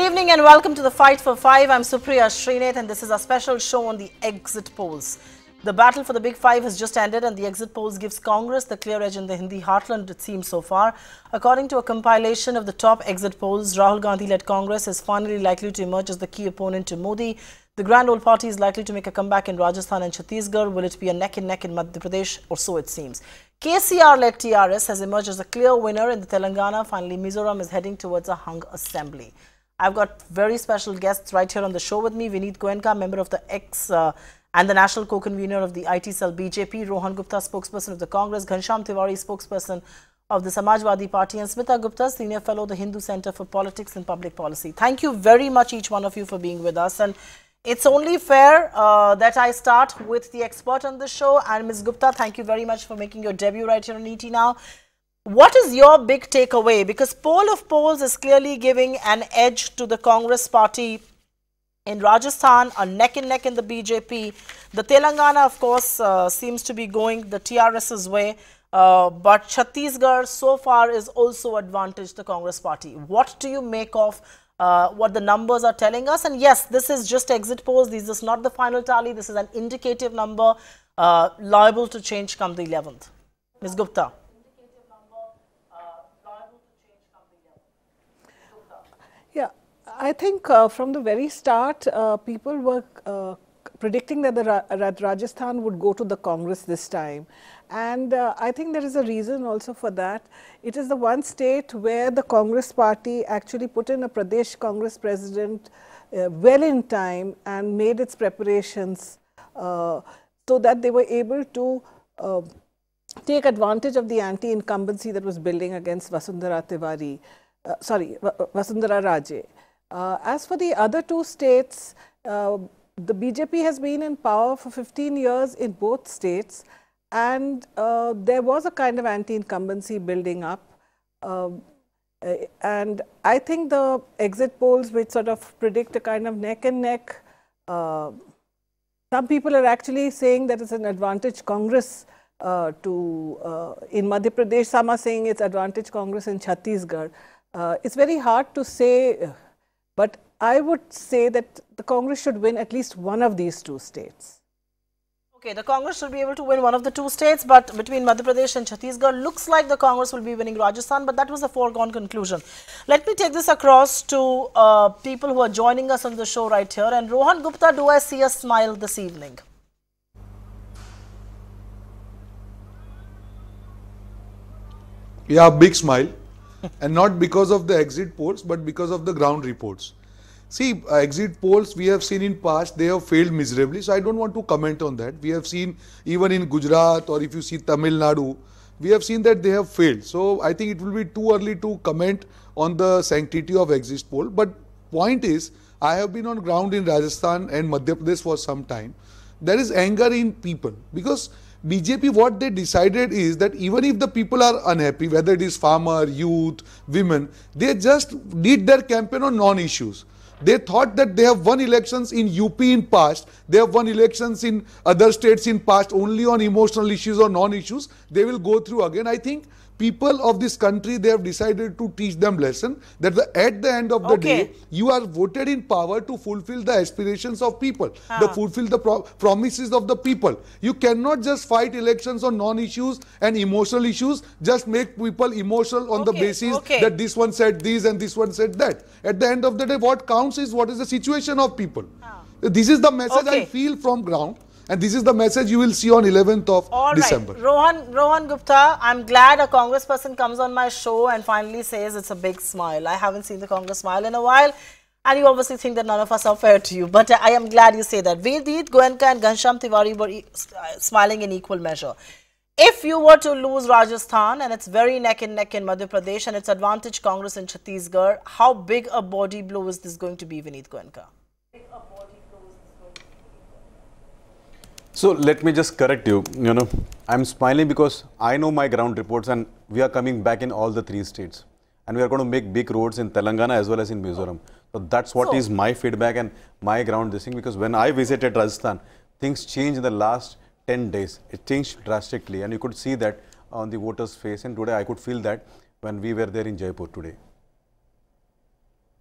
evening and welcome to the Fight for Five. I'm Supriya Srinath and this is a special show on the exit polls. The battle for the Big Five has just ended and the exit polls gives Congress the clear edge in the Hindi heartland, it seems so far. According to a compilation of the top exit polls, Rahul Gandhi-led Congress is finally likely to emerge as the key opponent to Modi. The Grand Old Party is likely to make a comeback in Rajasthan and Chhattisgarh. Will it be a neck-and-neck in Madhya Pradesh, or so it seems? KCR-led TRS has emerged as a clear winner in the Telangana. Finally, Mizoram is heading towards a hung assembly. I've got very special guests right here on the show with me. Vineet Goenka, member of the and the national co-convener of the IT cell BJP. Rohan Gupta, spokesperson of the Congress. Ghanshyam Tiwari, spokesperson of the Samajwadi Party. And Smita Gupta, senior fellow, the Hindu Center for Politics and Public Policy. Thank you very much, each one of you, for being with us. And it's only fair that I start with the expert on the show. And Ms. Gupta, thank you very much for making your debut right here on ET Now. What is your big takeaway? Because poll of polls is clearly giving an edge to the Congress party in Rajasthan, a neck-and-neck in the BJP. The Telangana, of course, seems to be going the TRS's way. But Chhattisgarh so far is also advantaged the Congress party. What do you make of what the numbers are telling us? And yes, this is just exit polls. This is not the final tally. This is an indicative number liable to change come the 11th. Ms. Gupta. Yeah, I think from the very start, people were predicting that Rajasthan would go to the Congress this time. And I think there is a reason also for that. It is the one state where the Congress party actually put in a Pradesh Congress president well in time and made its preparations so that they were able to take advantage of the anti-incumbency that was building against Vasundhara Raje. As for the other two states, the BJP has been in power for 15 years in both states, and there was a kind of anti-incumbency building up. And I think the exit polls, which sort of predict a kind of neck and neck, some people are actually saying that it's an advantage Congress in Madhya Pradesh. Some are saying it's advantage Congress in Chhattisgarh. It's very hard to say, but I would say that the Congress should win at least one of these two states. Okay, the Congress should be able to win one of the two states, but between Madhya Pradesh and Chhattisgarh, looks like the Congress will be winning Rajasthan, but that was a foregone conclusion. Let me take this across to people who are joining us on the show right here. And Rohan Gupta, do I see a smile this evening? Yeah, big smile. And not because of the exit polls, but because of the ground reports. See, exit polls we have seen in past, they have failed miserably. So I don't want to comment on that. We have seen even in Gujarat, or if you see Tamil Nadu, we have seen that they have failed. So I think it will be too early to comment on the sanctity of exit poll. But point is, I have been on ground in Rajasthan and Madhya Pradesh for some time. There is anger in people because BJP, what they decided is that even if the people are unhappy, whether it is farmer, youth, women, they just did their campaign on non-issues. They thought that they have won elections in UP in past, they have won elections in other states in past only on emotional issues or non-issues. They will go through again. I think people of this country, they have decided to teach them lesson that at the end of the day, you are voted in power to fulfill the aspirations of people, to fulfill the promises of the people. You cannot just fight elections on non-issues and emotional issues, just make people emotional on the basis that this one said this and this one said that. At the end of the day, what counts is what is the situation of people. This is the message I feel from ground. And this is the message you will see on 11th of December. Rohan Gupta, I'm glad a Congress person comes on my show and finally says it's a big smile. I haven't seen the Congress smile in a while. And you obviously think that none of us are fair to you. But I am glad you say that. Vineet Goenka and Ghanshyam Tiwari were smiling in equal measure. If you were to lose Rajasthan and it's very neck and neck in Madhya Pradesh and it's advantage Congress in Chhattisgarh, how big a body blow is this going to be, Vineet Goenka? So let me just correct you, I'm smiling because I know my ground reports and we are coming back in all the three states. And we are going to make big roads in Telangana as well as in Mizoram. So that's what is my feedback and my ground this thing, because when I visited Rajasthan, things changed in the last 10 days. It changed drastically and you could see that on the voters' face, and today I could feel that when we were there in Jaipur today.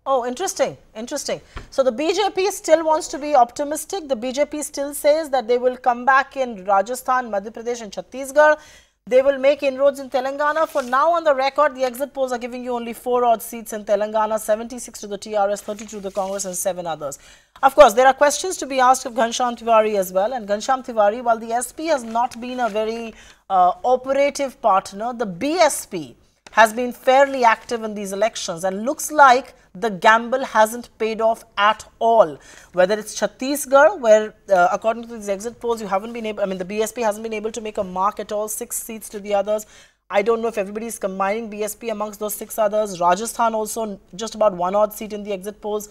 Oh, interesting, interesting. So the BJP still wants to be optimistic. The BJP still says that they will come back in Rajasthan, Madhya Pradesh and Chhattisgarh. They will make inroads in Telangana. For now on the record, the exit polls are giving you only 4 odd seats in Telangana, 76 to the TRS, 32 to the Congress and 7 others. Of course, there are questions to be asked of Ghanshyam Tiwari as well. And Ghanshyam Tiwari, while the SP has not been a very operative partner, the BSP has been fairly active in these elections and looks like the gamble hasn't paid off at all. Whether it's Chhattisgarh, where according to these exit polls, you haven't been able, I mean, the BSP hasn't been able to make a mark at all, 6 seats to the others. I don't know if everybody is combining BSP amongst those 6 others. Rajasthan also just about 1 odd seat in the exit polls.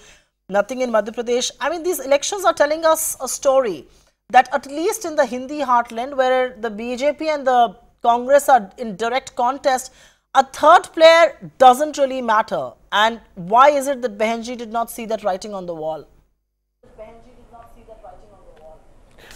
Nothing in Madhya Pradesh. I mean, these elections are telling us a story that at least in the Hindi heartland, where the BJP and the Congress are in direct contest, a third player doesn't really matter. And why is it that Behenji did not see that writing on the wall?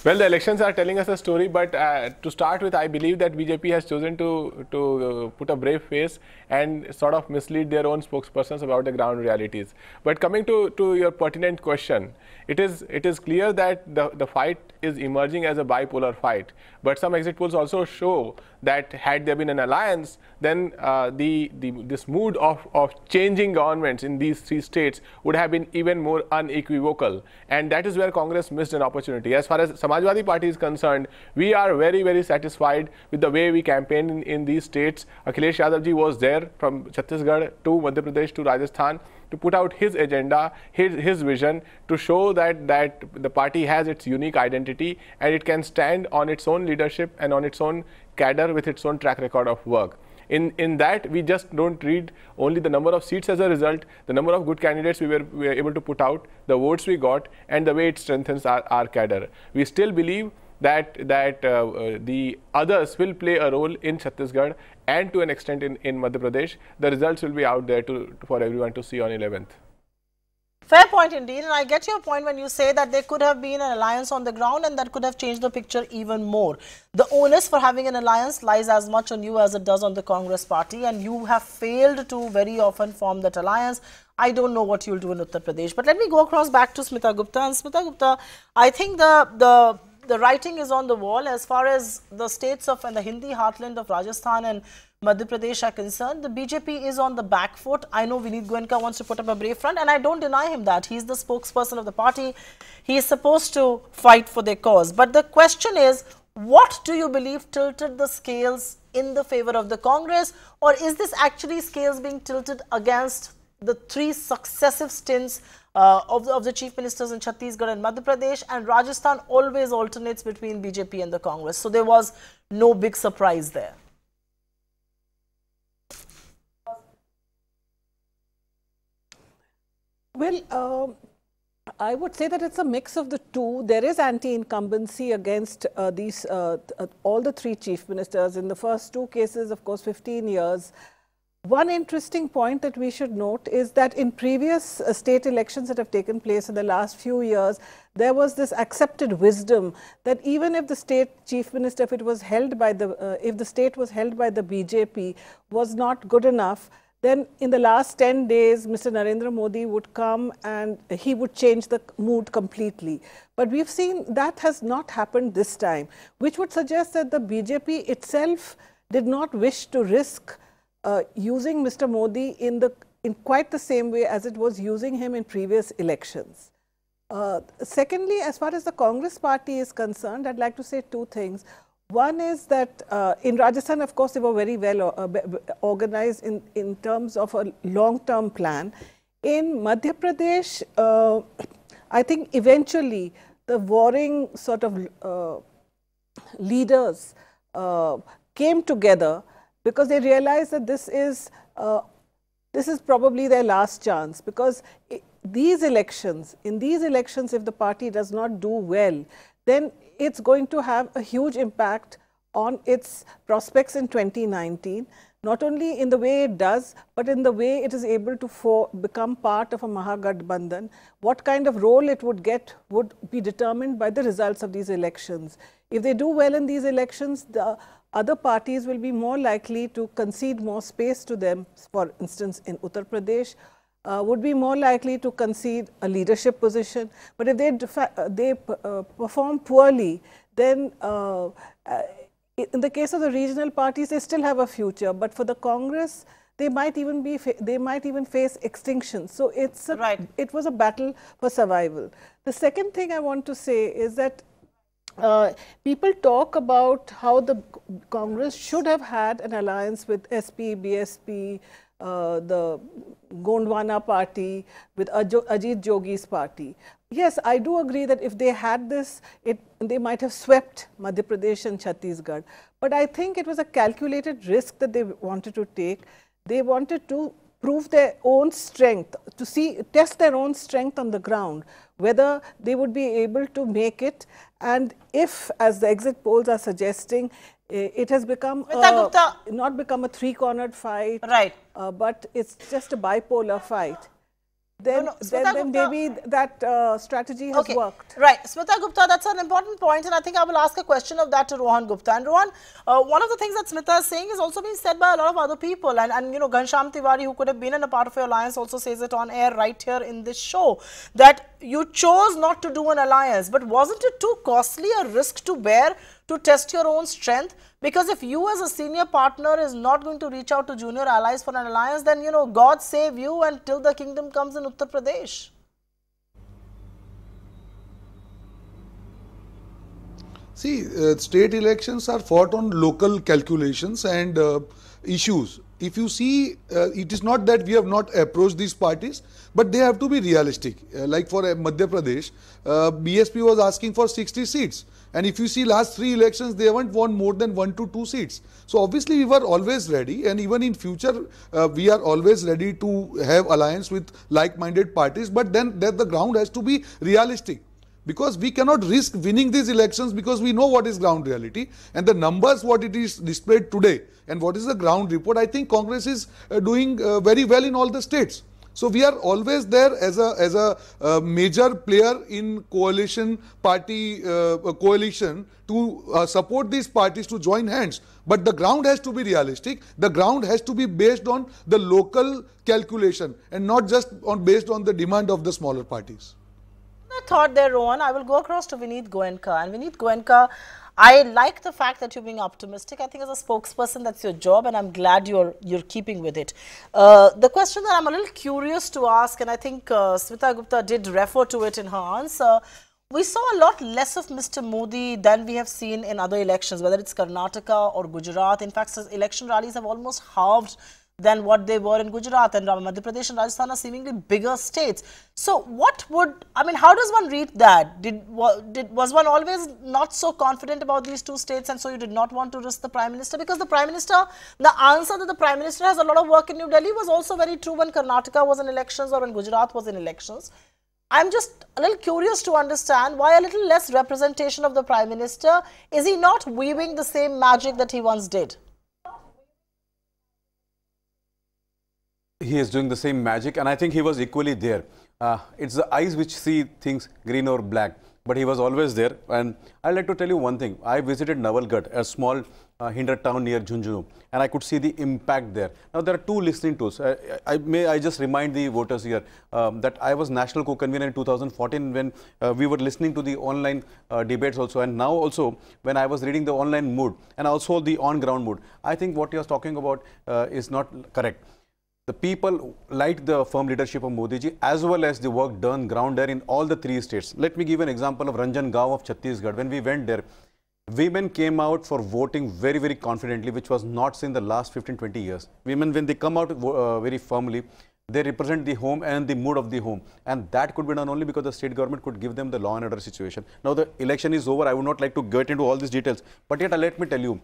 Well, the elections are telling us a story, but to start with, I believe that BJP has chosen to put a brave face and sort of mislead their own spokespersons about the ground realities. But coming to your pertinent question, it is clear that the fight is emerging as a bipolar fight. But some exit polls also show that had there been an alliance, then this mood of changing governments in these 3 states would have been even more unequivocal. And that is where Congress missed an opportunity. As far as Samajwadi Party is concerned, we are very, very satisfied with the way we campaigned in these states. Akhilesh Yadav ji was there from Chhattisgarh to Madhya Pradesh to Rajasthan to put out his agenda, his vision, to show that the party has its unique identity and it can stand on its own leadership and on its own cadre with its own track record of work. In that, we just don't read only the number of seats as a result, the number of good candidates we were able to put out, the votes we got, and the way it strengthens our cadre. We still believe that the others will play a role in Chhattisgarh and to an extent in Madhya Pradesh. The results will be out there for everyone to see on 11th. Fair point indeed, and I get your point when you say that there could have been an alliance on the ground and that could have changed the picture even more. The onus for having an alliance lies as much on you as it does on the Congress party, and you have failed to very often form that alliance. I don't know what you'll do in Uttar Pradesh, but let me go across back to Smita Gupta. And Smita Gupta, I think the writing is on the wall as far as the states of and the Hindi heartland of Rajasthan and Madhya Pradesh are concerned. The BJP is on the back foot. I know Vineet Goenka wants to put up a brave front, and I don't deny him that. He's the spokesperson of the party. He is supposed to fight for their cause. But the question is, what do you believe tilted the scales in the favor of the Congress, or is this actually scales being tilted against the 3 successive stints of the chief ministers in Chhattisgarh and Madhya Pradesh, and Rajasthan always alternates between BJP and the Congress? So there was no big surprise there. Well, I would say that it's a mix of the two. There is anti-incumbency against all the 3 chief ministers. In the first 2 cases, of course, 15 years. One interesting point that we should note is that in previous state elections that have taken place in the last few years, there was this accepted wisdom that even if the state chief minister, if the state was held by the BJP, was not good enough, then in the last 10 days, Mr. Narendra Modi would come and he would change the mood completely. But we've seen that has not happened this time, which would suggest that the BJP itself did not wish to risk using Mr. Modi in quite the same way as it was using him in previous elections. Secondly, as far as the Congress party is concerned, I'd like to say 2 things. One is that in Rajasthan, of course, they were very well organized in terms of a long-term plan. In Madhya Pradesh, I think eventually the warring sort of leaders came together because they realized that this is probably their last chance, because in these elections, if the party does not do well, then it's going to have a huge impact on its prospects in 2019, not only in the way it does, but in the way it is able to become part of a Mahagathbandhan. What kind of role it would get would be determined by the results of these elections. If they do well in these elections, the other parties will be more likely to concede more space to them. For instance, in Uttar Pradesh, would be more likely to concede a leadership position. But if they perform poorly, then in the case of the regional parties, they still have a future. But for the Congress, they might even face extinction. So it was a battle for survival. The second thing I want to say is that people talk about how the Congress should have had an alliance with SP, BSP, the Gondwana party, with Ajit Jogi's party. Yes, I do agree that if they had this, they might have swept Madhya Pradesh and Chhattisgarh. But I think it was a calculated risk that they wanted to take. They wanted to prove their own strength, to test their own strength on the ground, whether they would be able to make it. And if, as the exit polls are suggesting, it has become not become a three-cornered fight, right? But it's just a bipolar fight. Then maybe that strategy has worked. Right. Smita Gupta, that's an important point, and I think I will ask a question of that to Rohan Gupta. And Rohan, one of the things that Smita is saying is also being said by a lot of other people, and you know, Ghanshyam Tiwari, who could have been in a part of your alliance, also says it on air right here in this show, that you chose not to do an alliance. But wasn't it too costly a risk to bear to test your own strength? Because if you as a senior partner is not going to reach out to junior allies for an alliance, then, you know, God save you until the kingdom comes in Uttar Pradesh. See, state elections are fought on local calculations and issues. If you see, it is not that we have not approached these parties, but they have to be realistic. Like for Madhya Pradesh, BSP was asking for 60 seats. And if you see last 3 elections, they haven't won more than 1 to 2 seats. So obviously we were always ready, and even in future, we are always ready to have alliance with like-minded parties. But then the ground has to be realistic. Because we cannot risk winning these elections, because we know what is ground reality and the numbers, what it is displayed today and what is the ground report. I think Congress is doing very well in all the states. So we are always there as a major player in coalition party coalition to support these parties to join hands. But the ground has to be realistic. The ground has to be based on the local calculation and not just based on the demand of the smaller parties. Thought there, Rohan. I will go across to Vineet Goenka. And Vineet Goenka, I like the fact that you're being optimistic. I think as a spokesperson, that's your job, and I'm glad you're keeping with it. The question that I'm a little curious to ask, and I think Smita Gupta did refer to it in her answer, we saw a lot less of Mr. Modi than we have seen in other elections, whether it's Karnataka or Gujarat. In fact, election rallies have almost halved than what they were in Gujarat, and Madhya Pradesh and Rajasthan are seemingly bigger states. So how does one read that? Was one always not so confident about these 2 states, and so you did not want to risk the Prime Minister? Because the Prime Minister, the answer that the Prime Minister has a lot of work in New Delhi was also very true when Karnataka was in elections or when Gujarat was in elections. I'm just a little curious to understand why a little less representation of the Prime Minister. Is he not weaving the same magic that he once did? He is doing the same magic, and I think he was equally there. It's the eyes which see things green or black, but he was always there. And I'd like to tell you one thing. I visited Nawalgarh, a small hinder town near Jhunjhunu, and I could see the impact there. Now, there are 2 listening tools. I just remind the voters here that I was national co-convener in 2014 when we were listening to the online debates also, and now also when I was reading the online mood and also the on-ground mood. I think what you're talking about is not correct. The people liked the firm leadership of Modi ji as well as the work done ground there in all the 3 states. Let me give an example of Ranjangaon of Chhattisgarh. When we went there, women came out for voting very, very confidently, which was not seen in the last 15-20 years. Women, when they come out very firmly, they represent the home and the mood of the home. And that could be done only because the state government could give them the law and order situation. Now, the election is over. I would not like to get into all these details. But yet, let me tell you,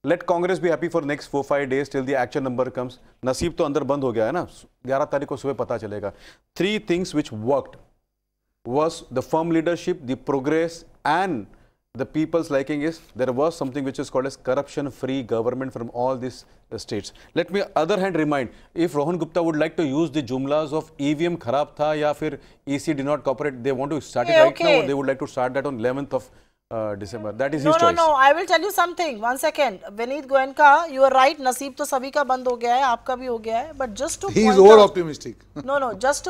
let Congress be happy for next 4-5 days till the action number comes. Naseeb to andar band ho gaya hai na. 11 तारीख को सुबह पता चलेगा. 3 things which worked was the firm leadership, the progress, and the people's liking is there was something which is called as corruption-free government from all these states. Let me other hand remind, if Rohan Gupta would like to use the jumlas of EVM kharab tha ya fir EC did not cooperate, they want to start it right now, or they would like to start that on 11th of December. That is No, his no, choice. no. I will tell you something. 1 second. Vineet Goenka, you are right. नसीब तो सभी का बंद हो गया है, आपका भी हो गया है. But just to He is point over out, optimistic. no. Just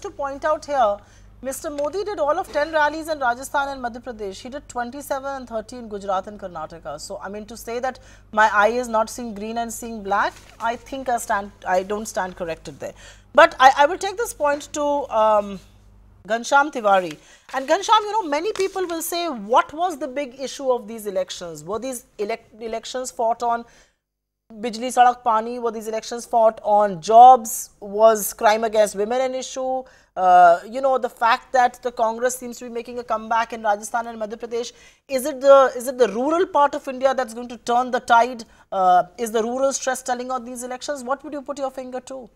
to point out here, Mr. Modi did all of 10 rallies in Rajasthan and Madhya Pradesh. He did 27 and 30 in Gujarat and Karnataka. So, I mean, to say that my eye is not seeing green and seeing black, I think I don't stand corrected there. But I will take this point to Ghanshyam Tiwari. And Ghanshyam, many people will say, what was the big issue of these elections? Were these elections fought on Bijli Sadak Pani? Were these elections fought on jobs? Was crime against women an issue? The fact that the Congress seems to be making a comeback in Rajasthan and Madhya Pradesh, is it the rural part of India that's going to turn the tide? Is the rural stress telling on these elections? What would you put your finger to?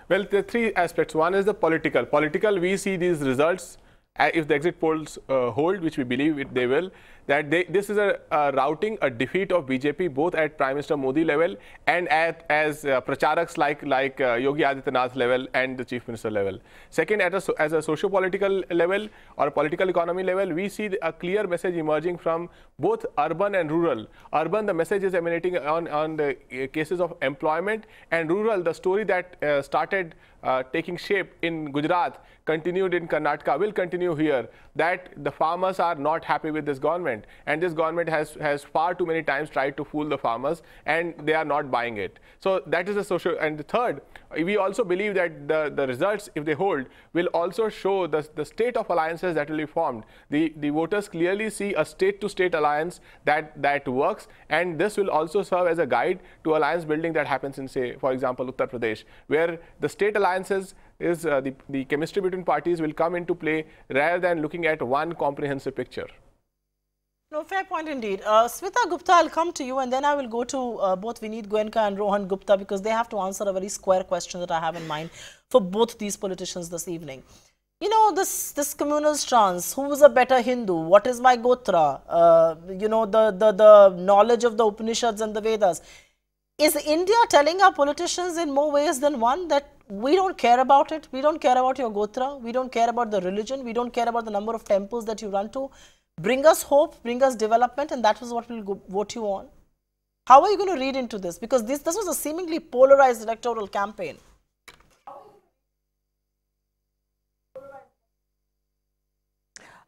Well, there are three aspects. One is the political. Political, we see these results, if the exit polls hold, which we believe they will, that this is a routing, a defeat of BJP, both at Prime Minister Modi level and as pracharaks like Yogi Adityanath level and the Chief Minister level. Second, as a socio-political level or political economy level, we see a clear message emerging from both urban and rural. Urban, the message is emanating on the cases of employment, and rural, the story that started taking shape in Gujarat, continued in Karnataka, will continue here, that the farmers are not happy with this government, and this government has far too many times tried to fool the farmers, and they are not buying it. So that is the social. And the third, we also believe that the results, if they hold, will also show the state of alliances that will be formed. The voters clearly see a state-to-state alliance that works, and this will also serve as a guide to alliance building that happens in, say, for example, Uttar Pradesh, where the state alliances is the chemistry between parties will come into play rather than looking at one comprehensive picture. No, fair point indeed. Smita Gupta, I'll come to you, and then I will go to both Vineet Goenka and Rohan Gupta, because they have to answer a very square question that I have in mind for both these politicians this evening. This communal stance, who is a better Hindu? What is my Gotra? The knowledge of the Upanishads and the Vedas. Is India telling our politicians in more ways than one that we don't care about it? We don't care about your Gotra. We don't care about the religion. We don't care about the number of temples that you run to. Bring us hope, bring us development, and that was what we'll vote you on. How are you going to read into this? Because this was a seemingly polarized electoral campaign.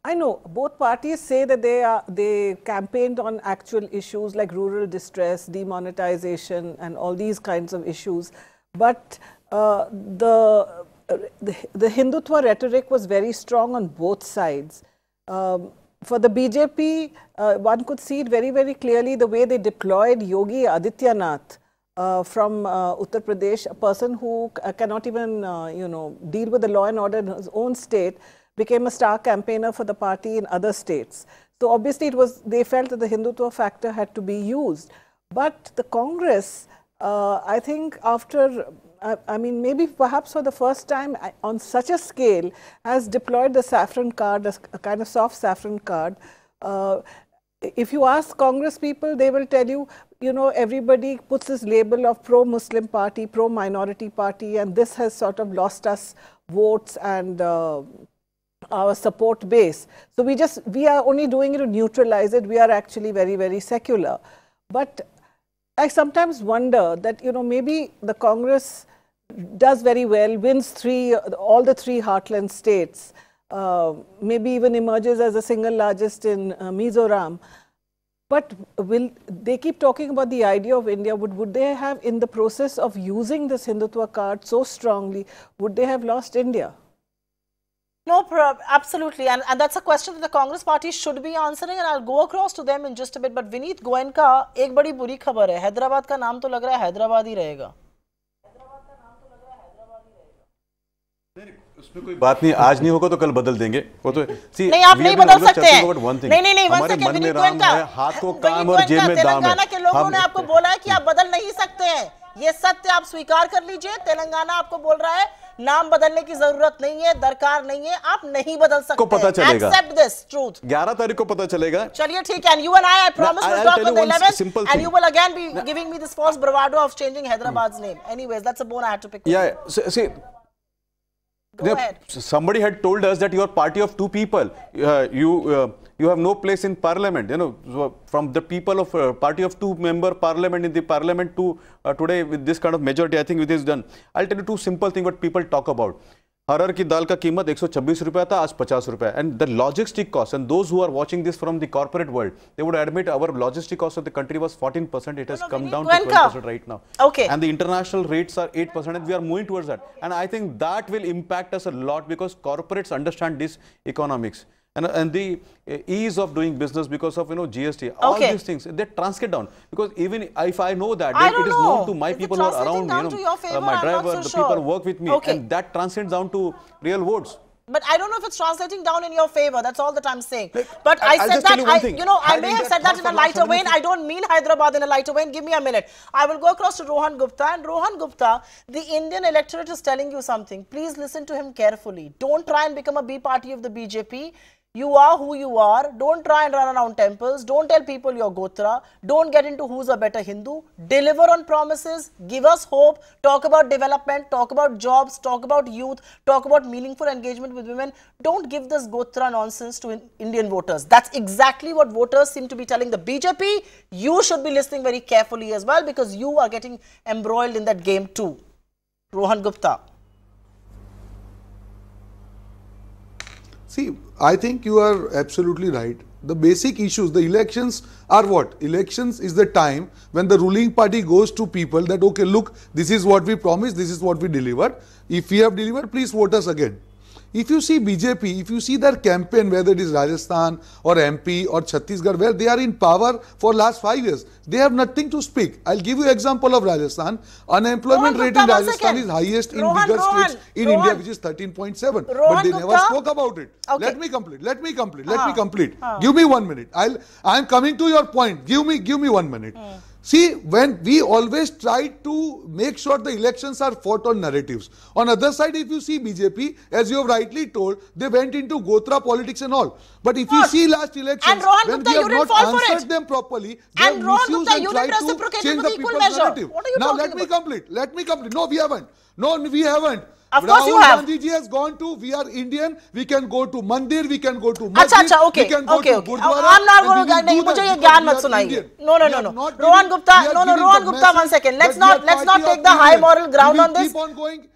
I know both parties say that they campaigned on actual issues like rural distress, demonetization, and all these kinds of issues. But the Hindutva rhetoric was very strong on both sides. For the BJP, one could see it very, very clearly the way they deployed Yogi Adityanath from Uttar Pradesh, a person who cannot even, deal with the law and order in his own state, became a star campaigner for the party in other states. So obviously they felt that the Hindutva factor had to be used. But the Congress, I think after, maybe perhaps for the first time on such a scale, has deployed the saffron card, a kind of soft saffron card. If you ask Congress people, they will tell you, everybody puts this label of pro-Muslim party, pro-minority party, and this has sort of lost us votes and our support base. So we are only doing it to neutralize it. We are actually very, very secular. But I sometimes wonder that, maybe the Congress does very well, wins all the three heartland states, maybe even emerges as the single largest in Mizoram. But they keep talking about the idea of India. Would they have, in the process of using this Hindutva card so strongly, would they have lost India? No, absolutely. And that's a question that the Congress party should be answering, and I'll go across to them in just a bit. But Vineet Goenka, एक बड़ी बुरी खबर है. हैदराबाद का नाम तो लग रहा है हैदराबाद ही रहेगा. उसमें कोई बात नहीं, आज नहीं होगा तो कल बदल देंगे. वो तो नहीं, आप नहीं बदल सकते हैं. नहीं, हमारे मन में राम है, हाथ को काम और जेब में दाम है. तेलंगाना के लोगों ने आपको बोला है कि आप बदल नहीं सकते हैं. ये सत्य आप स्वीकार कर लीजिए. तेलंगाना आपको बोल रहा है नाम बदलने की जरूरत नहीं है, दरकार नहीं है, आप नहीं बदल सकते. को पता चलेगा. Accept this truth. 11 तारीख को पता चलेगा. चलिए ठीक है. And you and I promise we'll talk on the 11th, and you will again be giving me this false bravado of changing Hyderabad's name. Anyways, that's a bone I had to pick. Yeah. See, Go ahead. Somebody had told us that you are party of two people. You have no place in parliament. You know, so from the people of party of two-member parliament in the parliament to today with this kind of majority, I think it is done. I'll tell you two simple things what people talk about. Horror की दाल का कीमत 126 रुपया था, आज 50 रुपया. And the logistic cost, and those who are watching this from the corporate world, they would admit our logistic cost of the country was 14%. It has come down to 12% right now. Okay. And the international rates are 8%, and we are moving towards that. And I think that will impact us a lot because corporates understand this economics. And the ease of doing business because of GST, all these things, they translate down. Because even if I know that, it is known to my people who are around me, my driver, the people who work with me, and that translates down to real votes. But I don't know if it's translating down in your favor. That's all that I'm saying. But I said that, I may have said that in a lighter vein. I don't mean Hyderabad in a lighter vein. Give me a minute. I will go across to Rohan Gupta. And Rohan Gupta, the Indian electorate is telling you something. Please listen to him carefully. Don't try and become a B party of the BJP. You are who you are. Don't try and run around temples. Don't tell people you're Gotra. Don't get into who's a better Hindu. Deliver on promises. Give us hope. Talk about development. Talk about jobs. Talk about youth. Talk about meaningful engagement with women. Don't give this Gotra nonsense to Indian voters. That's exactly what voters seem to be telling the BJP. You should be listening very carefully as well because you are getting embroiled in that game too. Rohan Gupta. See, I think you are absolutely right. The basic issues, the elections are what? Elections is the time when the ruling party goes to people that, okay, look, this is what we promised, this is what we delivered. If we have delivered, please vote us again. If you see BJP, if you see their campaign, whether it is Rajasthan or MP or Chhattisgarh, where they are in power for last 5 years, they have nothing to speak. I'll give you example of Rajasthan. Unemployment rate in Rajasthan is highest in bigger states in India, which is 13.7. But they never spoke about it. Okay. Let me complete. Give me 1 minute. I'm coming to your point. Give me 1 minute. See, when we always try to make sure the elections are fought on narratives. On other side, if you see BJP, as you have rightly told, they went into Gotra politics and all. But if you see last elections, when we have not answered them properly, they have misused and tried to change the people's narrative. Now let me complete. No, we haven't. Of course you have. Gandhi ji has gone to, we are Indian, we can go to Mandir, we can go to Masjid, okay. we can go to Gurdwara. I'm not going to, nahi, mujhe ye gyan mat sunaiye. No. Rohan Gupta, 1 second. Let's not take the high moral ground on this.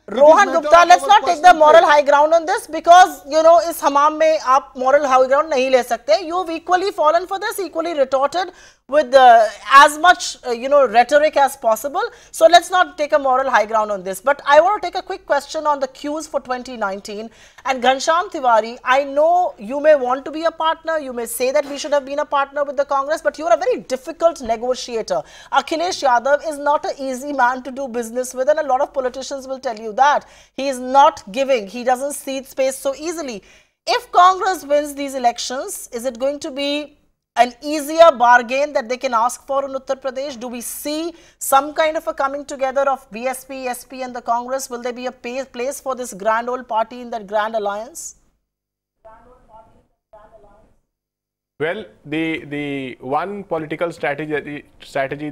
Rohan Gupta, let's not take the moral high ground on this because, is hamam mein aap moral high ground nahi le sakte. You've equally fallen for this, equally retorted with as much, rhetoric as possible. So let's not take a moral high ground on this. But I want to take a quick question on the cues for 2019. And Ghanshyam Tiwari, I know you may want to be a partner. You may say that we should have been a partner with the Congress, but you're a very difficult negotiator. Akhilesh Yadav is not an easy man to do business with, and a lot of politicians will tell you that. He is not giving. He doesn't cede space so easily. If Congress wins these elections, is it going to be an easier bargain that they can ask for in Uttar Pradesh? Do we see some kind of a coming together of BSP, SP and the Congress? Will there be a place for this grand old party in that grand alliance? Well, the one political strategy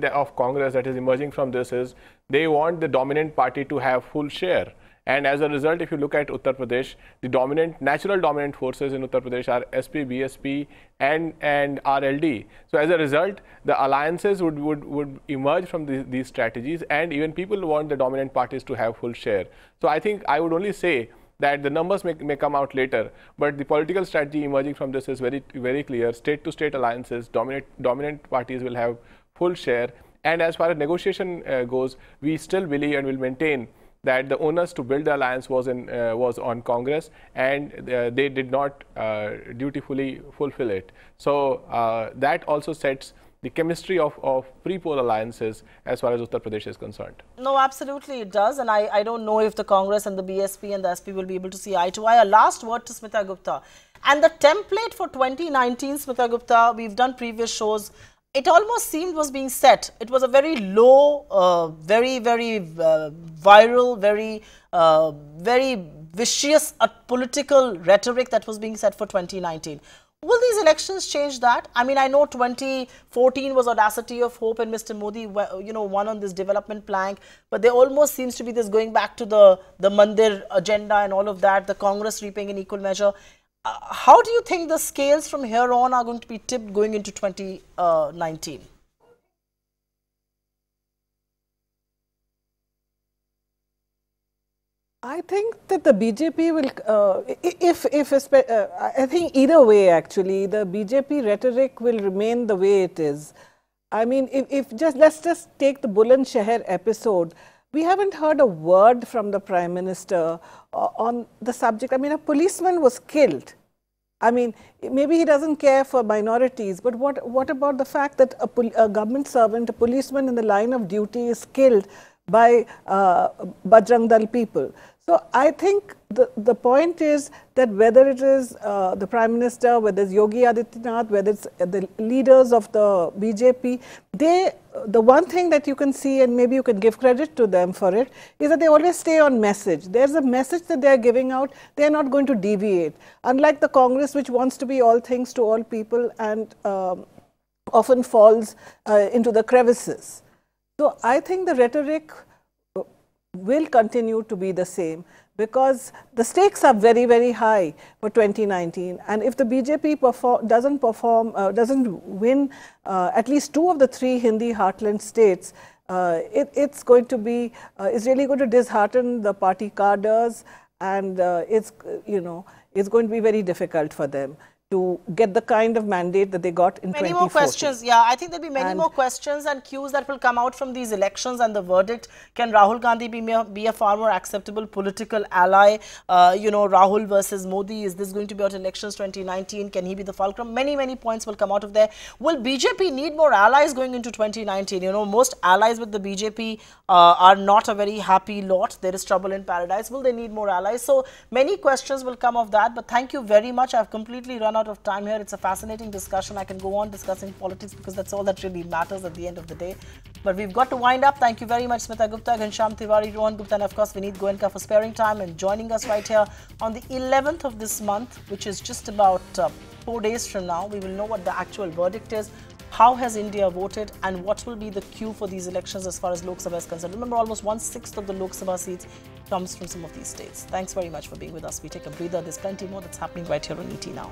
of Congress that is emerging from this is they want the dominant party to have full share. And as a result, if you look at Uttar Pradesh, the natural dominant forces in Uttar Pradesh are SP, BSP and RLD. So as a result, the alliances would emerge from these strategies, and even people want the dominant parties to have full share. So I think I would only say that the numbers may come out later, but the political strategy emerging from this is very, very clear. State-to-state alliances, dominant parties will have full share. And as far as negotiation goes, we still believe and will maintain that the onus to build the alliance was on Congress, and they did not dutifully fulfill it. So that also sets the chemistry of pre-poll alliances as far as Uttar Pradesh is concerned. No, absolutely it does, and I don't know if the Congress and the BSP and the SP will be able to see eye to eye. A last word to Smita Gupta. And the template for 2019, Smita Gupta, we've done previous shows, it almost seemed was being set. It was a very low, very viral, very vicious political rhetoric that was being set for 2019. Will these elections change that? I mean, I know 2014 was Audacity of Hope and Mr. Modi, you know, won on this development plank, but there almost seems to be this going back to the Mandir agenda and all of that, the Congress reaping in equal measure. How do you think the scales from here on are going to be tipped going into 2019? I think that the BJP will, I think either way actually, the BJP rhetoric will remain the way it is. I mean, let's just take the Buland Shahar episode. We haven't heard a word from the Prime Minister on the subject. I mean, a policeman was killed. I mean, maybe he doesn't care for minorities, but what about the fact that a government servant, a policeman in the line of duty is killed by Bajrang Dal people? So I think the point is that whether it is the Prime Minister, whether it's Yogi Adityanath, whether it's the leaders of the BJP, the one thing that you can see, and maybe you can give credit to them for it, is that they always stay on message. There's a message that they are giving out. They are not going to deviate. Unlike the Congress, which wants to be all things to all people and often falls into the crevices. So I think the rhetoric will continue to be the same, because the stakes are very, very high for 2019. And if the BJP doesn't win at least 2 of the 3 Hindi heartland states, it's going to be, it's really going to dishearten the party cadres, and it's going to be very difficult for them to get the kind of mandate that they got in 2014. Many more questions. Yeah, I think there'll be many more questions and cues that will come out from these elections and the verdict. Can Rahul Gandhi be a far more acceptable political ally? You know, Rahul versus Modi. Is this going to be about elections 2019? Can he be the fulcrum? Many, many points will come out of there. Will BJP need more allies going into 2019? You know, most allies with the BJP are not a very happy lot. There is trouble in paradise. Will they need more allies? So many questions will come of that. But thank you very much. I've completely run out of time here. It's a fascinating discussion. I can go on discussing politics because that's all that really matters at the end of the day. But we've got to wind up. Thank you very much, Smita Gupta, Ghanshyam Tiwari, Rohan Gupta, and of course Vineet Goenka for sparing time and joining us right here on the 11th of this month, which is just about 4 days from now. We will know what the actual verdict is. How has India voted, and what will be the cue for these elections as far as Lok Sabha is concerned? Remember, almost 1/6 of the Lok Sabha seats comes from some of these states. Thanks very much for being with us. We take a breather. There's plenty more that's happening right here on ET Now.